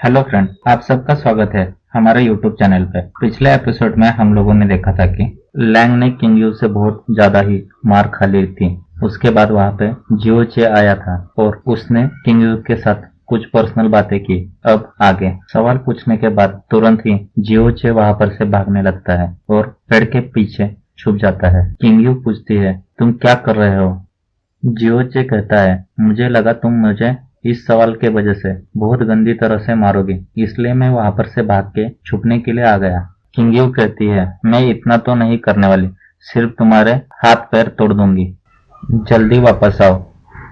Hello friend, आप सबका स्वागत है हमारे यूट्यूब चैनल पे। पिछले एपिसोड में हम लोगों ने देखा था कि लैंग ने किंग यू से बहुत ज्यादा ही मार खा ली थी। उसके बाद वहां पे जियो चे आया था और उसने किंग यू के साथ कुछ पर्सनल बातें की। अब आगे सवाल पूछने के बाद तुरंत ही जियो चे वहां पर से भागने लगता है और पेड़ के पीछे छुप जाता है। किंग यू पूछती है, तुम क्या कर रहे हो? जियो चे कहता है, मुझे लगा तुम मुझे इस सवाल के वजह से बहुत गंदी तरह से मारोगी, इसलिए मैं वहां पर से भाग के छुपने के लिए आ गया। किंग्यू कहती है, मैं इतना तो नहीं करने वाली, सिर्फ तुम्हारे हाथ पैर तोड़ दूंगी। जल्दी वापस आओ,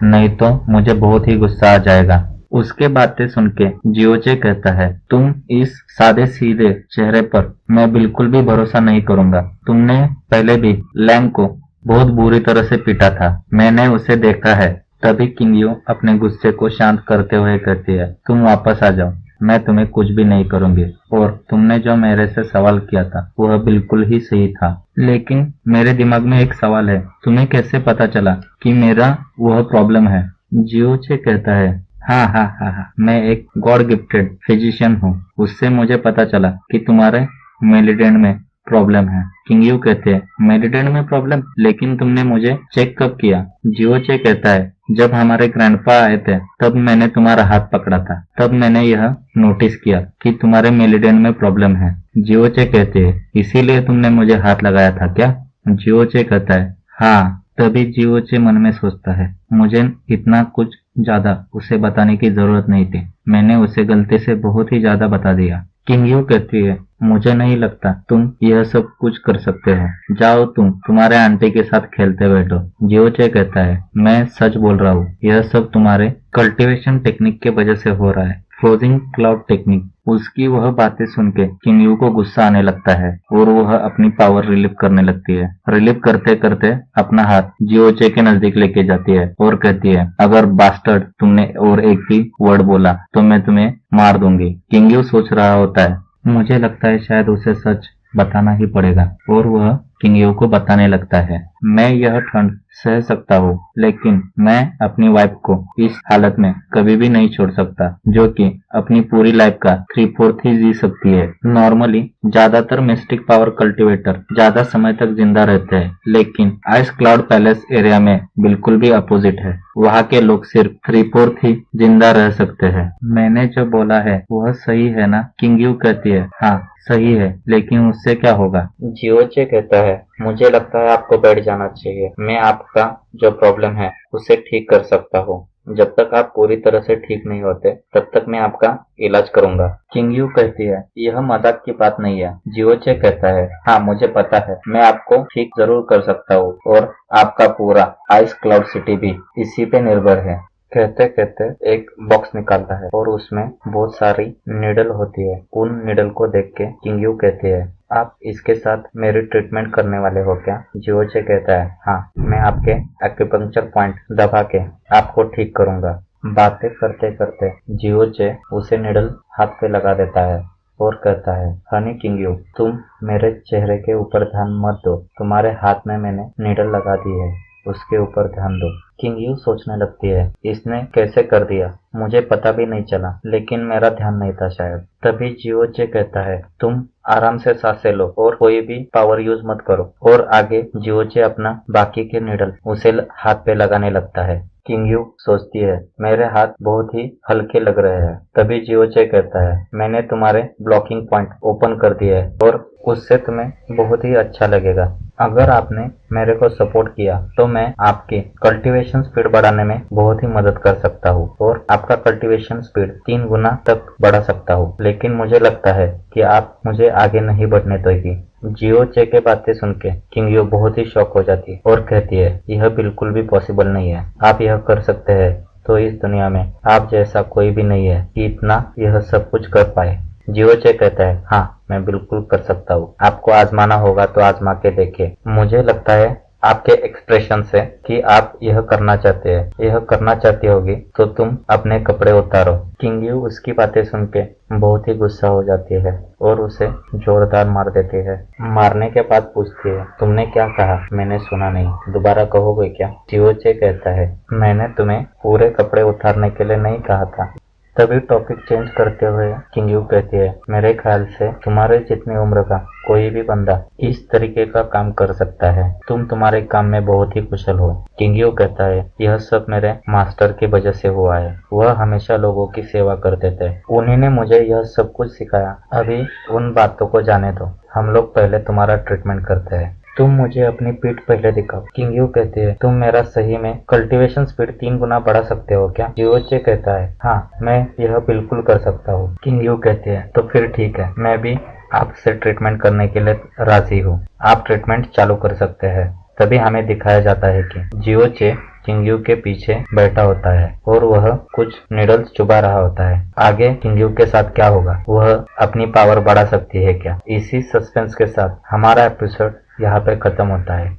नहीं तो मुझे बहुत ही गुस्सा आ जाएगा। उसके बातें सुन के जियोचे कहता है, तुम इस सादे सीधे चेहरे पर मैं बिल्कुल भी भरोसा नहीं करूंगा। तुमने पहले भी लैंग को बहुत बुरी तरह से पीटा था, मैंने उसे देखा है। तभी किंग्यू अपने गुस्से को शांत करते हुए कहती है, तुम वापस आ जाओ, मैं तुम्हें कुछ भी नहीं करूंगी। और तुमने जो मेरे से सवाल किया था वह बिल्कुल ही सही था, लेकिन मेरे दिमाग में एक सवाल है, तुम्हें कैसे पता चला कि मेरा वह प्रॉब्लम है? जियोचे कहता है, हाँ हाँ हाँ हाँ, मैं एक गॉड गिफ्टेड फिजिशियन हूँ, उससे मुझे पता चला कि तुम्हारे मेलिडेंट में प्रॉब्लम है। किंग्यू कहते हैं, मेलिडेंट में प्रॉब्लम? लेकिन तुमने मुझे चेक कब किया? जियोचे कहता है, जब हमारे ग्रैंडपा आए थे तब मैंने तुम्हारा हाथ पकड़ा था, तब मैंने यह नोटिस किया कि तुम्हारे मेलिडेंट में प्रॉब्लम है। जियोचे कहते हैं, इसीलिए तुमने मुझे हाथ लगाया था क्या? जियोचे कहता है, हाँ। तभी जियोचे मन में सोचता है, मुझे इतना कुछ ज्यादा उसे बताने की जरूरत नहीं थी, मैंने उसे गलती से बहुत ही ज्यादा बता दिया। किंग्यू कहती है, मुझे नहीं लगता तुम यह सब कुछ कर सकते हो, जाओ तुम्हारे आंटी के साथ खेलते बैठो। जियोचे कहता है, मैं सच बोल रहा हूँ, यह सब तुम्हारे कल्टीवेशन टेक्निक के वजह से हो रहा है, फ्रोजिंग क्लाउड टेक्निक। उसकी वह बातें सुन के किंग्यू को गुस्सा आने लगता है और वह अपनी पावर रिलीव करने लगती है। रिलीव करते करते अपना हाथ जियोचे के नजदीक लेके जाती है और कहती है, अगर बास्टर्ड तुमने और एक भी वर्ड बोला तो मैं तुम्हें मार दूंगी। किंग्यू सोच रहा होता है, मुझे लगता है शायद उसे सच बताना ही पड़ेगा, और वह किंग्यू को बताने लगता है, मैं यह ठंड सह सकता हूँ, लेकिन मैं अपनी वाइफ को इस हालत में कभी भी नहीं छोड़ सकता, जो कि अपनी पूरी लाइफ का 3/4 ही जी सकती है। नॉर्मली ज्यादातर मिस्टिक पावर कल्टीवेटर ज्यादा समय तक जिंदा रहते हैं, लेकिन आइस क्लाउड पैलेस एरिया में बिल्कुल भी अपोजिट है, वहाँ के लोग सिर्फ 3/4 ही जिंदा रह सकते हैं। मैंने जो बोला है वह सही है ना? किंग्यू कहती है, हाँ सही है, लेकिन उससे क्या होगा? जियोचे कहता है, मुझे लगता है आपको बैठ जाना चाहिए, मैं आपका जो प्रॉब्लम है उसे ठीक कर सकता हूँ, जब तक आप पूरी तरह से ठीक नहीं होते तब तक मैं आपका इलाज करूंगा। किंग्यू कहती है, यह मजाक की बात नहीं है। जियोचे कहता है, हाँ मुझे पता है, मैं आपको ठीक जरूर कर सकता हूँ, और आपका पूरा आइस क्लाउड सिटी भी इसी पे निर्भर है। कहते कहते एक बॉक्स निकालता है और उसमें बहुत सारी निडल होती है। उन निडल को देख के किंग्यू कहती है, आप इसके साथ मेरी ट्रीटमेंट करने वाले हो क्या? जियोचे कहता है, हाँ, मैं आपके एक्यूपंक्चर पॉइंट दबा के आपको ठीक करूंगा। बातें करते करते जियोचे उसे निडल हाथ पे लगा देता है और कहता है, हनी किंग्यू, तुम मेरे चेहरे के ऊपर ध्यान मत दो, तुम्हारे हाथ में मैंने निडल लगा दी है, उसके ऊपर ध्यान दो। किंग्यू सोचने लगती है, इसने कैसे कर दिया, मुझे पता भी नहीं चला, लेकिन मेरा ध्यान नहीं था शायद। तभी जियोचे कहता है, तुम आराम से सांसें लो और कोई भी पावर यूज मत करो। और आगे जियोचे अपना बाकी के निडल उसे हाथ पे लगाने लगता है। किंग्यू सोचती है, मेरे हाथ बहुत ही हल्के लग रहे हैं। तभी जियोचे कहता है, मैंने तुम्हारे ब्लॉकिंग पॉइंट ओपन कर दिए है और उससे तुम्हें बहुत ही अच्छा लगेगा। अगर आपने मेरे को सपोर्ट किया तो मैं आपकी कल्टीवेशन स्पीड बढ़ाने में बहुत ही मदद कर सकता हूँ और आपका कल्टीवेशन स्पीड 3 गुना तक बढ़ा सकता हूँ, लेकिन मुझे लगता है कि आप मुझे आगे नहीं बढ़ने दोगी। जियोचे के बातें सुन के किंग्यू बहुत ही शॉक हो जाती है और कहती है, यह बिल्कुल भी पॉसिबल नहीं है, आप यह कर सकते हैं तो इस दुनिया में आप जैसा कोई भी नहीं है कि इतना यह सब कुछ कर पाए। जियोचे कहता है, हाँ मैं बिल्कुल कर सकता हूँ, आपको आजमाना होगा तो आजमा के देखिए। मुझे लगता है आपके एक्सप्रेशन से कि आप यह करना चाहते हैं, यह करना चाहती होगी, तो तुम अपने कपड़े उतारो। किंग्यू उसकी बातें सुन के बहुत ही गुस्सा हो जाती है और उसे जोरदार मार देती है। मारने के बाद पूछती है, तुमने क्या कहा? मैंने सुना नहीं, दोबारा कहोगे क्या? जियोचे कहता है, मैंने तुम्हें पूरे कपड़े उतारने के लिए नहीं कहा था, तभी टॉपिक चेंज करते हुए किंग यू कहती है, मेरे ख्याल से तुम्हारे जितनी उम्र का कोई भी बंदा इस तरीके का काम कर सकता है। तुम तुम्हारे काम में बहुत ही कुशल हो। किंग यू कहता है, यह सब मेरे मास्टर की वजह से हुआ है। वह हमेशा लोगों की सेवा करते थे। उन्हीं ने मुझे यह सब कुछ सिखाया। अभी उन बातों को जाने दो, हम लोग पहले तुम्हारा ट्रीटमेंट करते हैं। तुम मुझे अपनी पीठ पहले दिखाओ। किंग यू कहते हैं, तुम मेरा सही में कल्टीवेशन स्पीड 3 गुना बढ़ा सकते हो क्या? जियोचे कहता है, हाँ मैं यह बिल्कुल कर सकता हूँ। किंग यू कहते हैं, तो फिर ठीक है, मैं भी आपसे ट्रीटमेंट करने के लिए राजी हूँ। आप ट्रीटमेंट चालू कर सकते हैं। तभी हमें दिखाया जाता है कि जियोचे किंग यू के पीछे बैठा होता है और वह कुछ नीडल्स चुबा रहा होता है। आगे किंग यू के साथ क्या होगा? वह अपनी पावर बढ़ा सकती है क्या? इसी सस्पेंस के साथ हमारा एपिसोड यहाँ पे खत्म होता है।